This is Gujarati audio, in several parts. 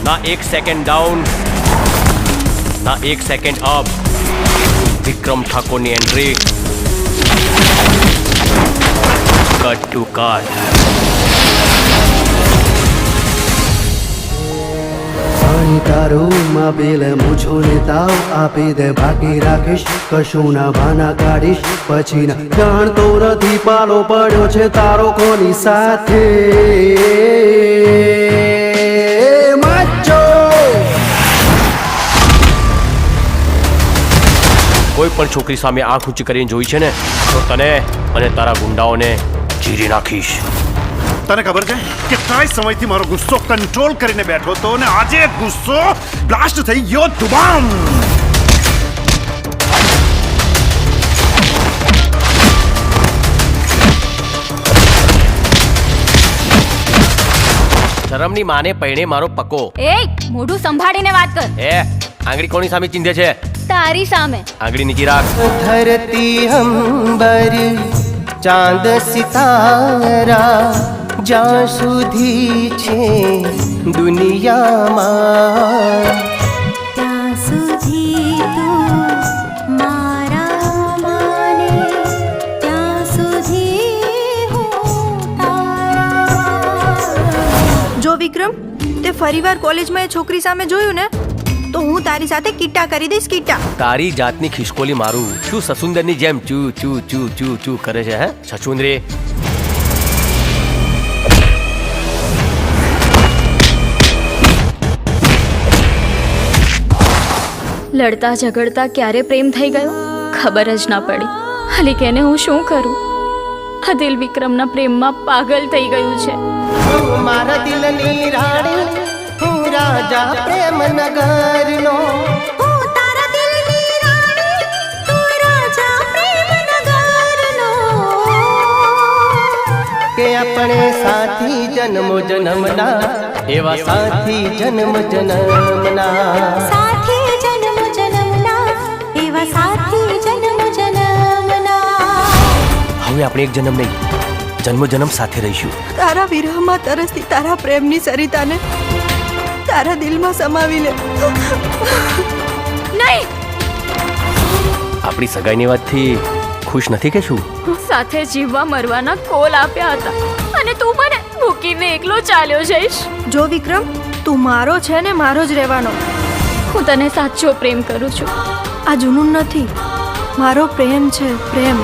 ना 1 सेकंड डाउन, ना 1 सेकंड अप। विक्रम ठाकुर ની एंट्री कट टू कट। તારું માં બેલ મૂછોને તાવ આપી દે, બાકી રાખીશ કશું ના ભાના કાઢીશ પછી ના જાણતો નથી પાલો પડ્યો છે તારો કોની સાથે। કોઈ પણ છોકરી સામે આંખ ઊંચી કરીને જોઈ છે ને તો તને અને તારા ગુંડાઓને ચીરી નાખીશ। તને ખબર છે કેટલાય સમયથી મારો ગુસ્સો કંટ્રોલ કરીને બેઠો હતો અને આજે ગુસ્સો બ્લાસ્ટ થઈ ગયો ધુબામ। શરમની માને પૈણે મારો પકો। એ મોઢું સંભાળીને વાત કર। એ આંગળી કોની સામે ચીંધે છે? તારી સામે। આંગળી નીચી રાખ। ધરતી અંબર ચાંદ સિતારા જ્યાં સુધી છે દુનિયામાં, ત્યાં સુધી તું મારા માને, ત્યાં સુધી હું તારા। જો વિક્રમ, તે ફરીવાર કોલેજમાં એ છોકરી સામે જોયું ને તો હું તારી સાથે કિટ્ટા કરી દઈશ, કિટ્ટા। તારી જાતની ખિસકોલી મારું શું સસુંદરની જેમ ચૂ ચૂ ચૂ ચૂ ચૂ કરે છે? હે છછુંદરી, લડતા ઝઘડતા ક્યારે પ્રેમ થઈ ગયો ખબર જ ના પડી। હાલી કેને હું શું કરું? આ દિલ વિક્રમના પ્રેમમાં પાગલ થઈ ગયું છે। મારા દિલની રાણી હું રાજા પ્રેમ નગરનો, કે આપણે સાથી જન્મો જન્મના, એવા સાથી જન્મ જન્મના। હવે આપણે એક જન્મ નહીં જન્મ જન્મ સાથે રહીશું। તારા વિરહમાં તરસતી તારા પ્રેમની સરિતાને તારા દિલમાં સમાવી લે। નહીં, આપણી સગાઈની વાતથી ખુશ નથી કે શું? સાથે જીવવા મરવાના કોલ આપ્યા હતા અને તું મને મૂકીને એકલો ચાલ્યો જઈશ। જો વિક્રમ, તું મારો છે ને મારો જ રહેવાનો। હું તને સાચો પ્રેમ કરું છું। આ જૂનું નથી, મારો પ્રેમ છે, પ્રેમ।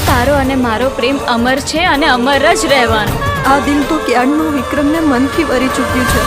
તારો અને મારો પ્રેમ અમર છે અને અમર જ રહેવાનો। આ દિલ તો ક્યારનું વિક્રમને મનથી ભરી ચૂક્યું છે।